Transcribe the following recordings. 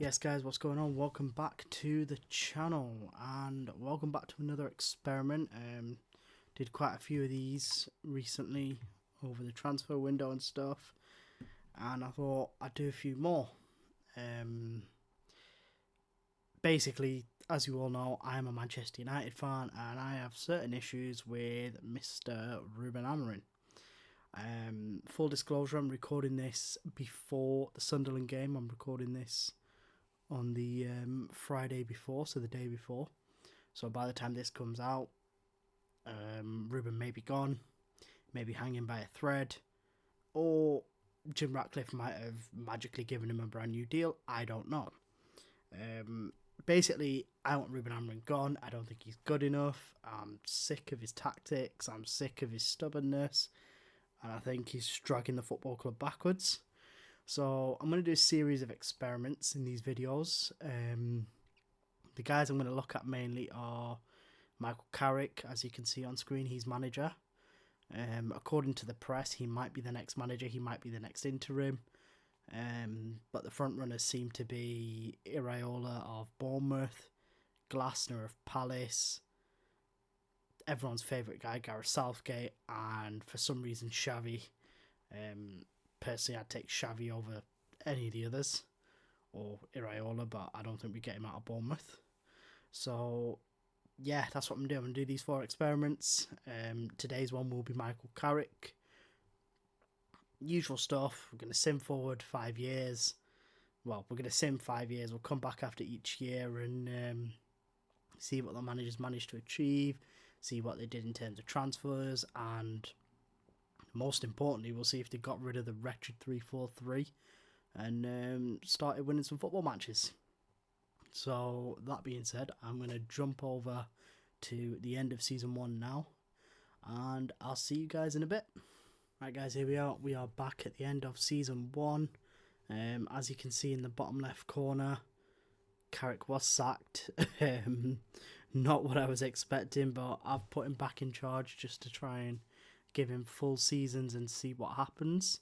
Yes guys, what's going on? Welcome back to the channel and welcome back to another experiment. Did quite a few of these recently over the transfer window and stuff, and I thought I'd do a few more. Basically, as you all know, I am a Manchester United fan and I have certain issues with Mr. Ruben Amorim. Full disclosure, I'm recording this before the Sunderland game. I'm recording this on the Friday before, so the day before. So by the time this comes out, Ruben may be gone, maybe hanging by a thread, or Jim Ratcliffe might have magically given him a brand new deal. I don't know. Basically, I want Ruben Amorim gone. I don't think he's good enough. I'm sick of his tactics. I'm sick of his stubbornness. And I think he's dragging the football club backwards. So I'm going to do a series of experiments in these videos. The guys I'm going to look at mainly are Michael Carrick. As you can see on screen, he's manager. According to the press, he might be the next manager. He might be the next interim. But the front runners seem to be Iraola of Bournemouth, Glasner of Palace, everyone's favourite guy, Gareth Southgate, and for some reason Xavi. Personally, I'd take Xavi over any of the others, or Iraola, but I don't think we get him out of Bournemouth. So, yeah, that's what I'm doing. I'm going to do these 4 experiments. Today's one will be Michael Carrick. Usual stuff. We're going to sim forward 5 years. Well, we're going to sim 5 years. We'll come back after each year and see what the managers managed to achieve, see what they did in terms of transfers, and most importantly, we'll see if they got rid of the wretched 3-4-3 and started winning some football matches. So, that being said, I'm going to jump over to the end of Season 1 now, and I'll see you guys in a bit. Right guys, here we are. We are back at the end of Season 1. As you can see in the bottom left corner, Carrick was sacked. Not what I was expecting, but I've put him back in charge just to try and give him full seasons and see what happens.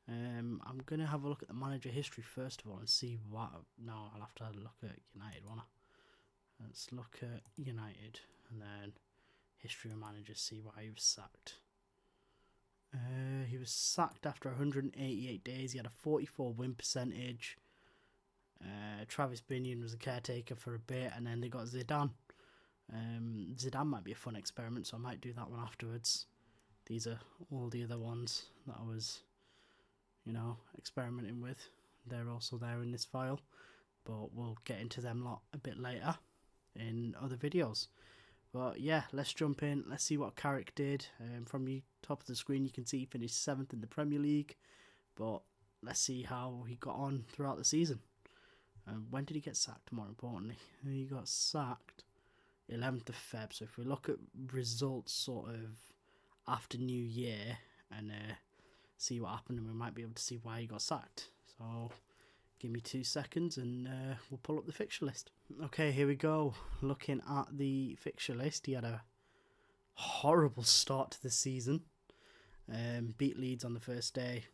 I'm going to have a look at the manager history first of all and see what... No, I'll have to look at United, won't I? Let's look at United and then history of managers, see why he was sacked. He was sacked after 188 days. He had a 44 win percentage. Travis Binion was a caretaker for a bit, and then they got Zidane. Zidane might be a fun experiment, so I might do that one afterwards. These are all the other ones that I was, experimenting with. They're also there in this file, but we'll get into them lot a bit later in other videos. But yeah, let's jump in. Let's see what Carrick did. From the top of the screen, you can see he finished 7th in the Premier League. But let's see how he got on throughout the season. When did he get sacked, more importantly? He got sacked 11th of Feb. So if we look at results sort of after New Year and see what happened, and we might be able to see why he got sacked. So give me 2 seconds and we'll pull up the fixture list. Okay, here we go. Looking at the fixture list, he had a horrible start to the season. Beat Leeds on the first day.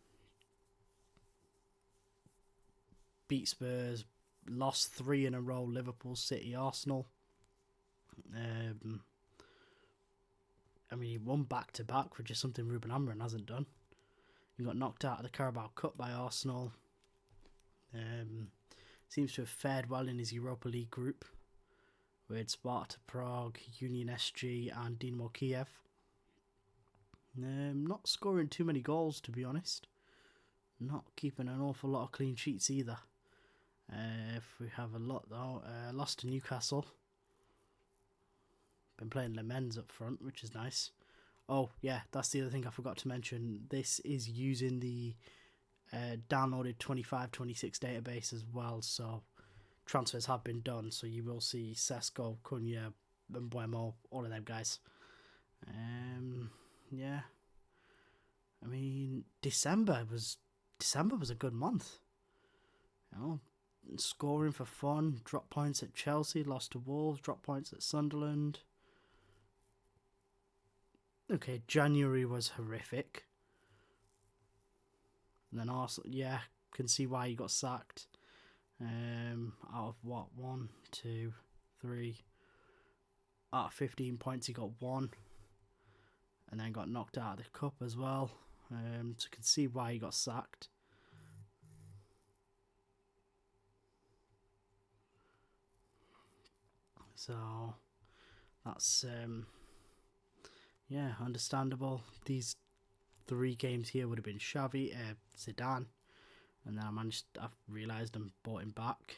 Beat Spurs. Lost 3 in a row. Liverpool, City, Arsenal. He won back-to-back, which is something Ruben Amorim hasn't done. He got knocked out of the Carabao Cup by Arsenal. Seems to have fared well in his Europa League group with Sparta Prague, Union SG and Dinamo Kiev. Not scoring too many goals, to be honest. Not keeping an awful lot of clean sheets either. If we have a lot though, lost to Newcastle. Been playing Le Mans up front, which is nice. Oh yeah, that's the other thing I forgot to mention. This is using the downloaded 25-26 database as well, so transfers have been done, so you will see Sesko, Cunha, Mbuemo, all of them guys. Yeah, December was a good month. Scoring for fun, dropped points at Chelsea, lost to Wolves, dropped points at Sunderland. Okay, January was horrific. And then Arsenal, yeah, can see why he got sacked. Out of what? 1, 2, 3. Out of 15 points, he got 1. And then got knocked out of the cup as well. So you can see why he got sacked. So that's understandable. These 3 games here would have been Xavi, Zidane, and then I've realised and bought him back.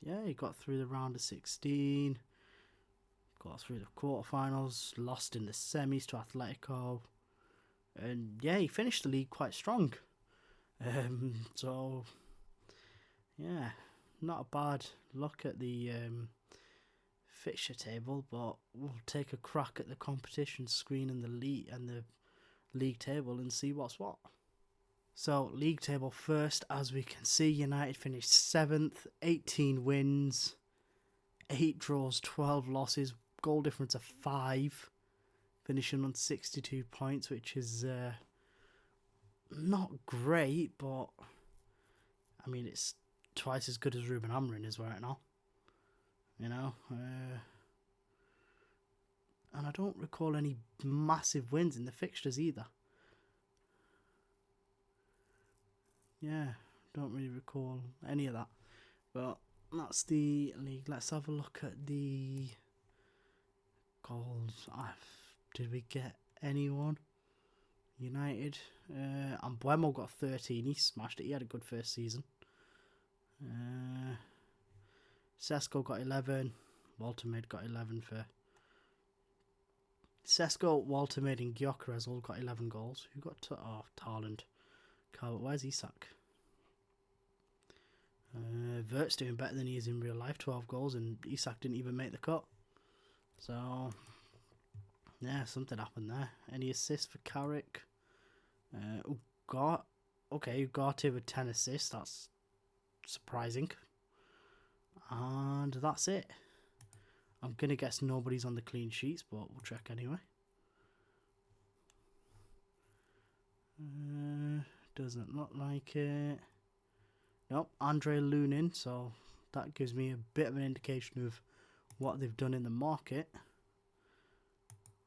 He got through the round of 16, got through the quarterfinals, lost in the semis to Atletico, and he finished the league quite strong. Not a bad look at the fixture table, but we'll take a crack at the competition screen and the league table and see what's what. So, league table first, as we can see, United finished 7th, 18 wins, 8 draws, 12 losses, goal difference of 5, finishing on 62 points, which is not great, but I mean, it's twice as good as Ruben Amorim is right now. And I don't recall any massive wins in the fixtures either. Don't really recall any of that. But that's the league. Let's have a look at the goals. Did we get anyone? United. And Buemo got 13. He smashed it. He had a good first season. Sesko got 11. Waltermaid got 11 for... Sesko, Waltermaid and Gyökeres all got 11 goals. Who got Taaland. Where's Isak? Vert's doing better than he is in real life, 12 goals, and Isak didn't even make the cut. So, something happened there. Any assists for Carrick? Ugarte with 10 assists, that's surprising. And that's it. I'm going to guess nobody's on the clean sheets, but we'll check anyway. Doesn't look like it. Nope, Andre Lunin, so that gives me a bit of an indication of what they've done in the market.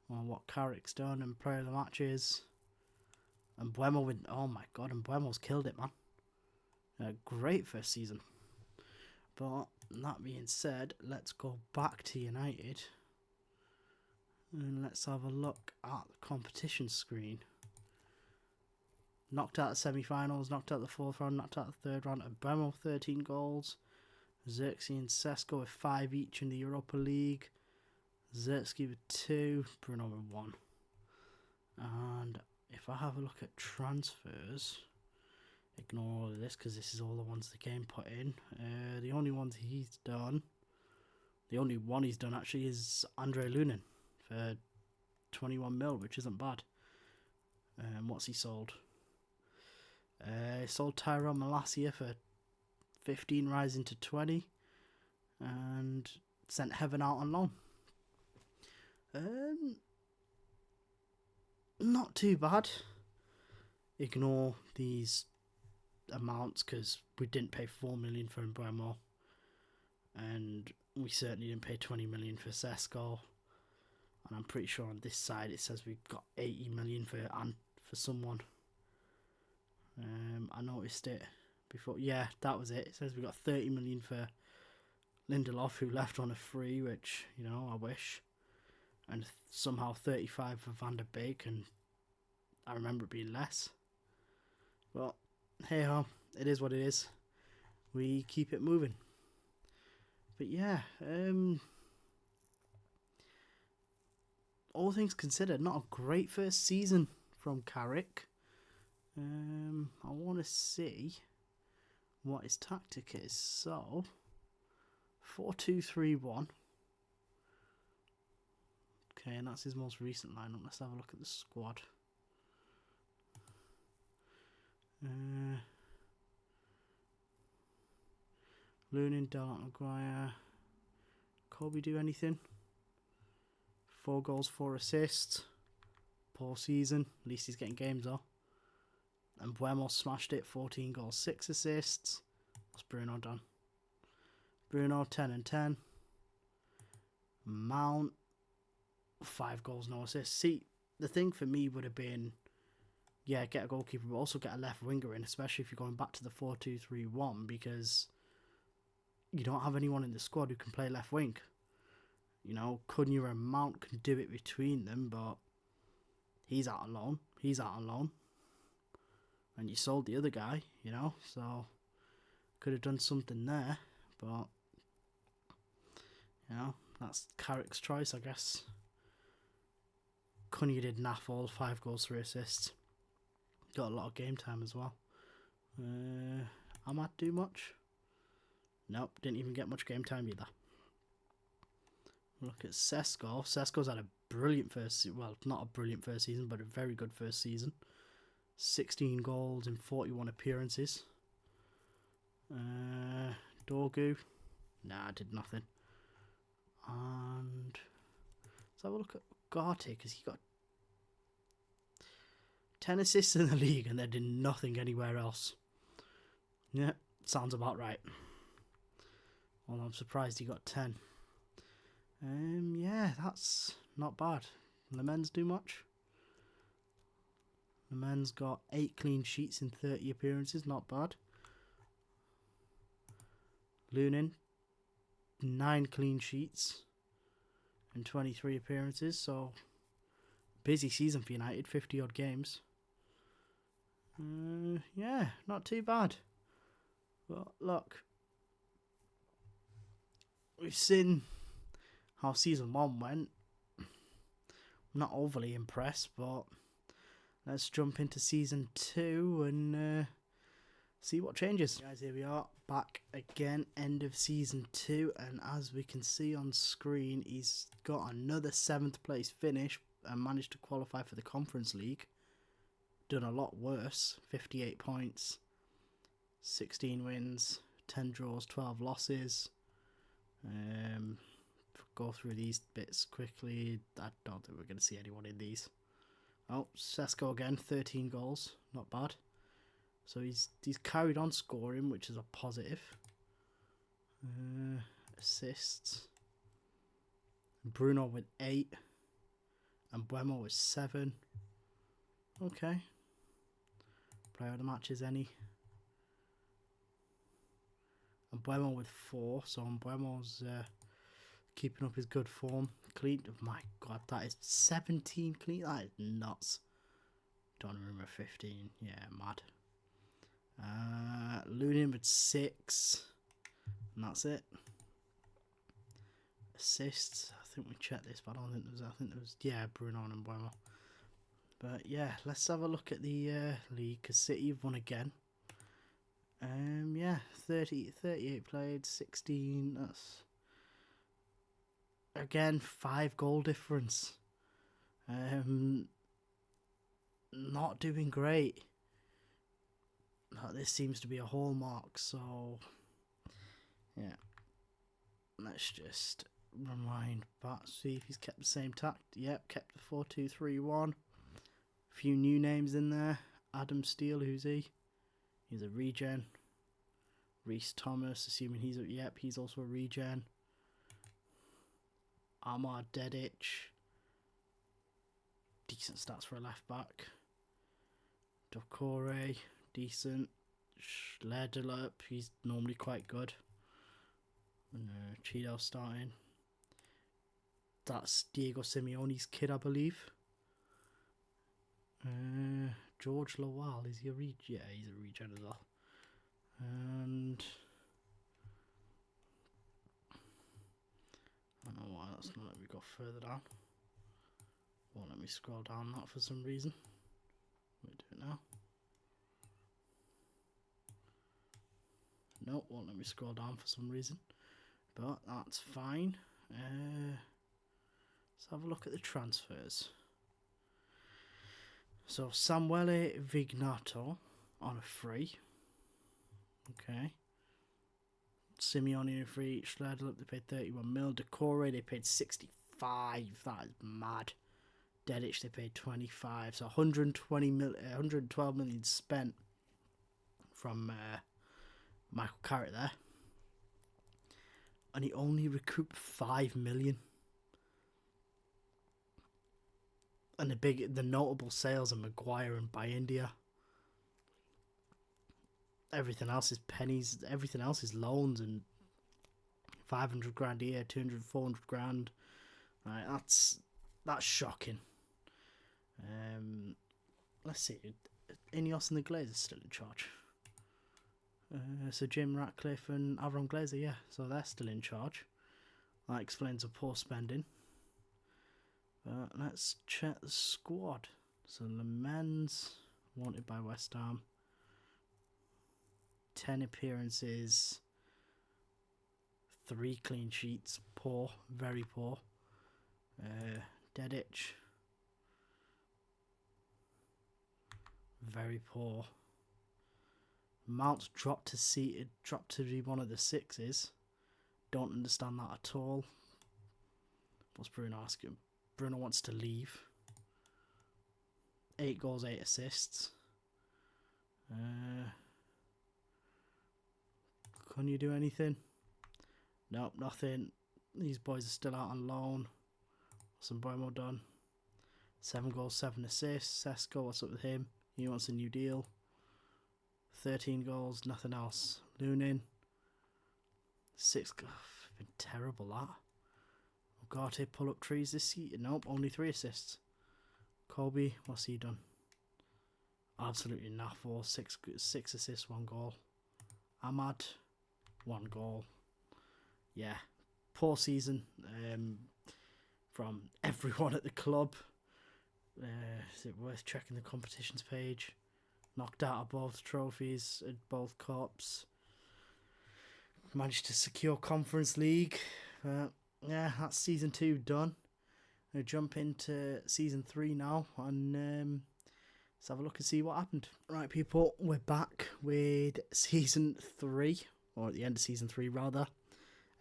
Well, what Carrick's done and player of the matches. And Buemo with... Oh my god, and Buemo's killed it, man. Great first season. But that being said, let's go back to United. And let's have a look at the competition screen. Knocked out the semi-finals, knocked out the 4th round, knocked out the 3rd round. And Buemo 13 goals. Xerxes and Sesko with 5 each in the Europa League. Xerxes with 2, Bruno with 1. And if I have a look at transfers, ignore all of this because this is all the ones the game put in. The only ones he's done, the only one he's done actually is Andre Lunin for 21 mil, which isn't bad. What's he sold? He sold Tyrone Malacia for 15, rising to 20, and sent Heaven out on loan. Not too bad. Ignore these amounts because we didn't pay 4 million for Buemo, and we certainly didn't pay 20 million for Sesko. And I'm pretty sure on this side it says we've got 80 million for someone. I noticed it before. Yeah, that was it. It says we got 30 million for Lindelof, who left on a free, which, I wish. And somehow 35 for Van der Beek, and I remember it being less. But hey ho, it is what it is. We keep it moving. But all things considered, not a great first season from Carrick. I want to see what his tactic is. So 4-2-3-1. Okay, and that's his most recent lineup. Let's have a look at the squad. Lunin, Dalot, Maguire. Kobe do anything? 4 goals, 4 assists. Poor season. At least he's getting games though. And Buemo smashed it, 14 goals, 6 assists. What's Bruno done? Bruno, 10 and 10. Mount, 5 goals, no assists. See, the thing for me would have been, yeah, get a goalkeeper, but also get a left winger in, especially if you're going back to the 4-2-3-1, because you don't have anyone in the squad who can play left wing. You know, Cunha and Mount can do it between them, but he's out on loan. He's out on loan. And you sold the other guy, you know, so could have done something there, but, you know, that's Carrick's choice, I guess. Cunha did naff all, 5 goals, 3 assists. Got a lot of game time as well. Ahmad do much? Nope, didn't even get much game time either. Look at Sesko. Sesko's had a brilliant well, not a brilliant first season, but a very good first season. 16 goals in 41 appearances. Dorgu. Nah, did nothing. And let's have a look at Ugarte, because he got 10 assists in the league and they did nothing anywhere else. Yeah, sounds about right. Well, I'm surprised he got 10. Yeah, that's not bad. The men's do much. The men's got 8 clean sheets in 30 appearances, not bad. Lunin, 9 clean sheets in 23 appearances, so busy season for United, 50 odd games. Yeah, not too bad. But look, we've seen how season 1 went. I'm not overly impressed, but let's jump into season 2 and see what changes. Guys, here we are, back again, end of season 2, and as we can see on screen, he's got another 7th place finish and managed to qualify for the Conference League. Done a lot worse, 58 points, 16 wins, 10 draws, 12 losses. Go through these bits quickly. I don't think we're going to see anyone in these. Oh, Sesko again, 13 goals, not bad. So he's carried on scoring, which is a positive. Assists. Bruno with 8. And Buemo with 7. Okay. Player of the match is any. And Buemo with 4. So Buemo's keeping up his good form. Clean. Oh my god, that is 17 clean. That is nuts. Donnarumma 15. Yeah, mad. Lunin with 6. And that's it. Assists. I think we checked this, but I don't think there was. I think there was. Yeah, Bruno and Buemo. But yeah, let's have a look at the league, because City have won again. Yeah, 38 played, 16. That's again 5 goal difference. Not doing great. This seems to be a hallmark, so yeah. Let's just rewind back, see if he's kept the same tact. Yep, kept the 4-2-3-1. Few new names in there. Adam Steele, who's he? He's a regen. Reece Thomas, assuming he's a, yep, he's also a regen. Amar Dedic. Decent stats for a left back. Dokore, decent. Schledelup, he's normally quite good. Cheeto starting. That's Diego Simeone's kid, I believe. George Lawal, is he a regen? Yeah, he's a regen as well. And I don't know why that's not let me go further down. Won't let me scroll down that for some reason. Let me do it now. Nope, won't let me scroll down for some reason. But that's fine. Let's have a look at the transfers. So Samuele Vignato on a free. Okay. Simeone on a free. Schledel, they paid 31 mil. Decore, they paid 65. That is mad. Dedic, they paid 25. So 112 million spent from Michael Carrick there. And he only recouped 5 million. And the notable sales are Maguire and India. Everything else is pennies. Everything else is loans and 500 grand a year, 200, 400 grand. Right, that's shocking. Let's see. Ineos and the Glazers still in charge. So Jim Ratcliffe and Avram Glazer, yeah, so they're still in charge. That explains the poor spending. Let's check the squad. So Le Mans, wanted by West Ham. 10 appearances. 3 clean sheets. Poor, very poor. Dedic. Very poor. Mount dropped to be one of the 6s. Don't understand that at all. What's Bruno asking? Bruno wants to leave. 8 goals, 8 assists. Can you do anything? Nope, nothing. These boys are still out on loan. What's Mbuemo done? 7 goals, 7 assists. Sesko, what's up with him? He wants a new deal. 13 goals, nothing else. Lunin. 6 goals. Been terrible, that. Ugarte pull up trees this season. Nope, only 3 assists. Kobe, what's he done? Absolutely naff. 6 assists, 1 goal. Ahmad, 1 goal. Yeah, poor season from everyone at the club. Is it worth checking the competitions page? Knocked out of both trophies at both cups. Managed to secure Conference League. Yeah, that's season 2 done. We'll jump into season 3 now and let's have a look and see what happened. Right, people, we're back with season 3, or at the end of season 3 rather.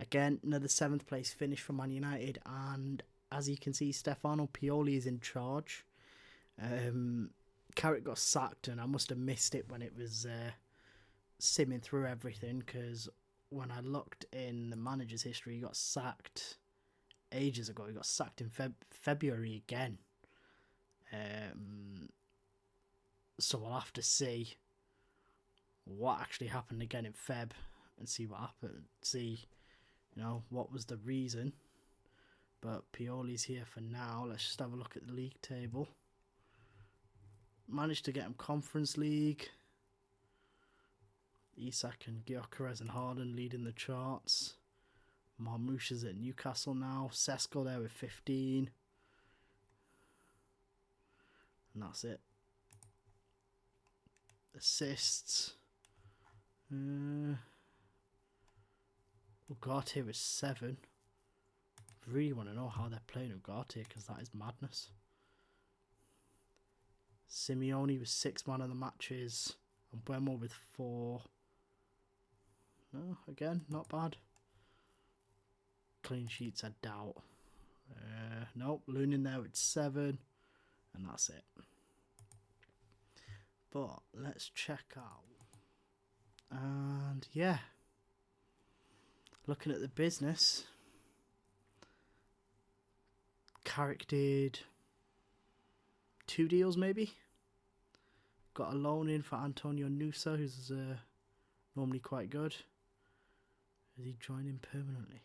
Again, another 7th place finish for Man United, and as you can see, Stefano Pioli is in charge. Carrick got sacked, and I must have missed it when it was simming through everything, because when I looked in the manager's history, he got sacked ages ago. He got sacked in February again. So we'll have to see what actually happened again in Feb and see what happened. See, what was the reason. But Pioli's here for now. Let's just have a look at the league table. Managed to get him Conference League. Isak and Gyökeres and Harden leading the charts. Marmoush at Newcastle now. Sesko there with 15. And that's it. Assists. Ugarte with 7. Really want to know how they're playing Ugarte, because that is madness. Simeone with 6 man of the matches. And Buemo with 4. No, again, not bad. Clean sheets, I doubt. Nope, Lunin there with 7. And that's it. But let's check out. And yeah. Looking at the business. Carrick did 2 deals maybe. Got a loan in for Antonio Nusa, who's normally quite good. Is he joining permanently?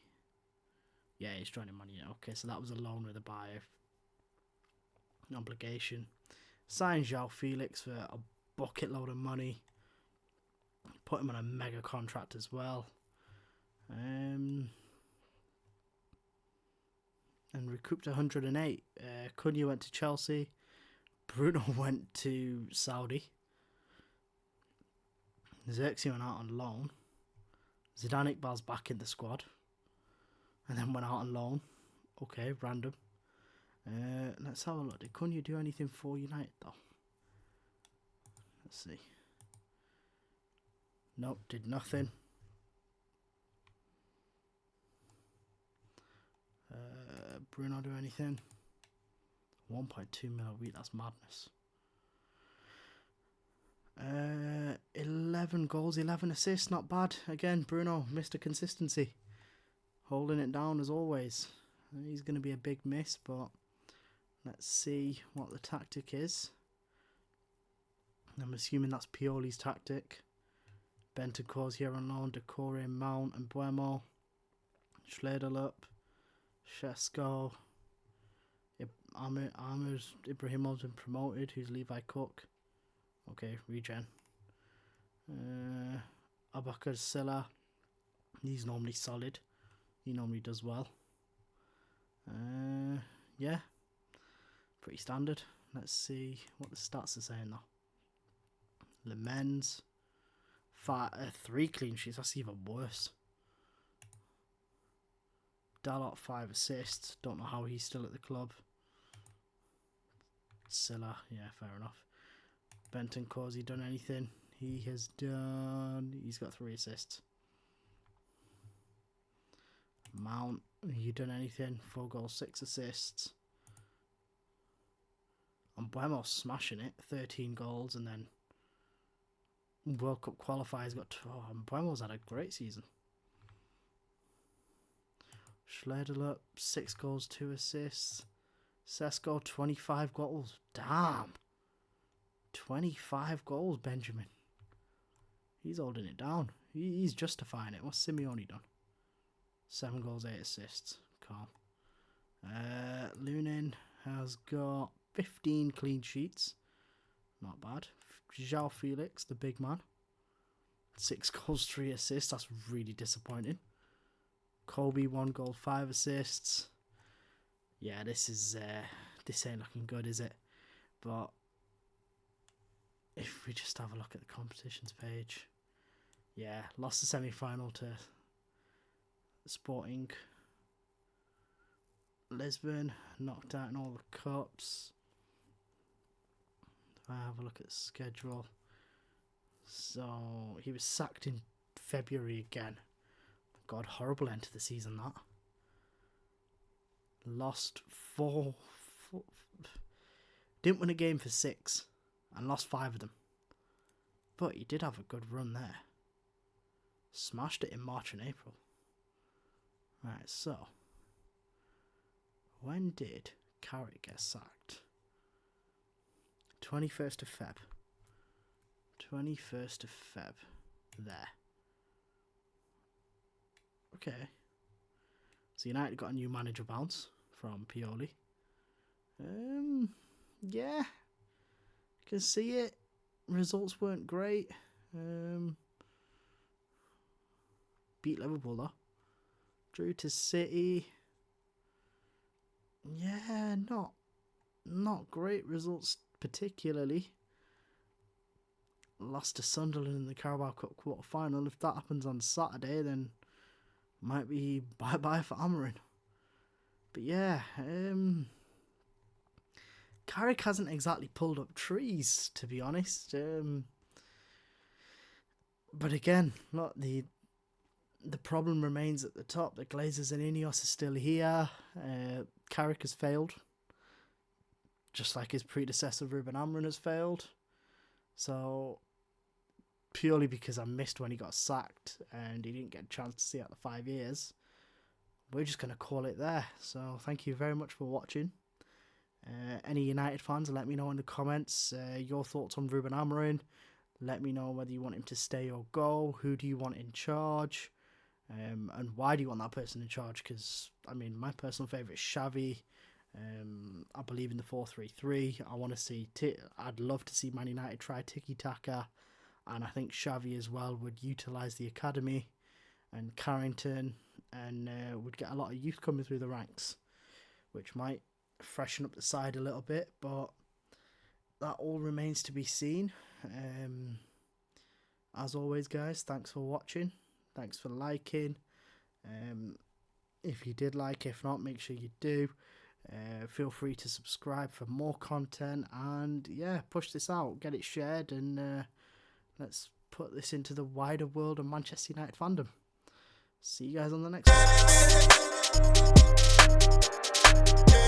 Yeah, he's joining Man United. Okay, so that was a loan with a buyer. Obligation. Signed João Felix for a bucket load of money. Put him on a mega contract as well. And recouped 108. Cunha went to Chelsea. Bruno went to Saudi. Xerxes went out on loan. Zidane Iqbal's back in the squad. And then went out on loan. Okay, random. Let's have a look. Did Cunha do anything for United though? Let's see. Nope, did nothing. Bruno do anything? 1.2 mil a week, that's madness. 11 goals, 11 assists, not bad. Again, Bruno, Mr. Consistency. Holding it down as always. He's going to be a big miss, but let's see what the tactic is. I'm assuming that's Pioli's tactic. Bentancur's here on loan, Decore, Mount and Buemo. Schlederlup, Shesko. Ahmed Ibrahimov's been promoted. Who's Levi Cook? Okay, regen. Abakar Silla. He's normally solid. He normally does well. Yeah. Pretty standard. Let's see what the stats are saying though. Le Mans. 3 clean sheets. That's even worse. Dalot 5 assists. Don't know how he's still at the club. Silla, yeah, fair enough. Bentancur, has he done anything? He has done... He's got 3 assists. Mount, you done anything? 4 goals, 6 assists. And Buemo smashing it. 13 goals, and then World Cup qualifiers got... and Buemo's had a great season. Schlederlup, 6 goals, 2 assists. Sesko, 25 goals. Damn. 25 goals, Benjamin. He's holding it down. He's justifying it. What's Simeone done? 7 goals, 8 assists. Calm. Lunin has got 15 clean sheets. Not bad. João Felix, the big man. 6 goals, 3 assists. That's really disappointing. Kobe, 1 goal, 5 assists. Yeah, this ain't looking good, is it? But if we just have a look at the competitions page, yeah, lost the semi-final to Sporting Lisbon, knocked out in all the cups. If I have a look at the schedule, so he was sacked in February again. God, horrible end to the season that. Lost 4, didn't win a game for 6 and lost 5 of them, but he did have a good run there. Smashed it in March and April. Right, so when did Carrick get sacked? 21st of Feb. 21st of Feb. There. Okay. So United got a new manager bounce from Pioli. Yeah. Can see it. Results weren't great. Beat Liverpool though. Drew to City. Yeah, not great results particularly. Lost to Sunderland in the Carabao Cup quarter final. If that happens on Saturday, then might be bye-bye for Amorim. But yeah, Carrick hasn't exactly pulled up trees, to be honest. But again, look, the problem remains at the top. The Glazers and Ineos are still here. Carrick has failed, just like his predecessor Ruben Amorim has failed. So purely because I missed when he got sacked and he didn't get a chance to see out the 5 years, we're just going to call it there. So thank you very much for watching. Any United fans, let me know in the comments your thoughts on Ruben Amorim. Let me know whether you want him to stay or go. Who do you want in charge? And why do you want that person in charge? Because, I mean, my personal favourite is Xavi. I believe in the 4-3-3. I want to see... I'd love to see Man United try tiki-taka. And I think Xavi as well would utilise the academy and Carrington, and would get a lot of youth coming through the ranks, which might freshen up the side a little bit, but that all remains to be seen. As always, guys, thanks for watching. Thanks for liking. If you did like, if not, make sure you do. Feel free to subscribe for more content, and yeah, push this out, get it shared, and let's put this into the wider world of Manchester United fandom. See you guys on the next one.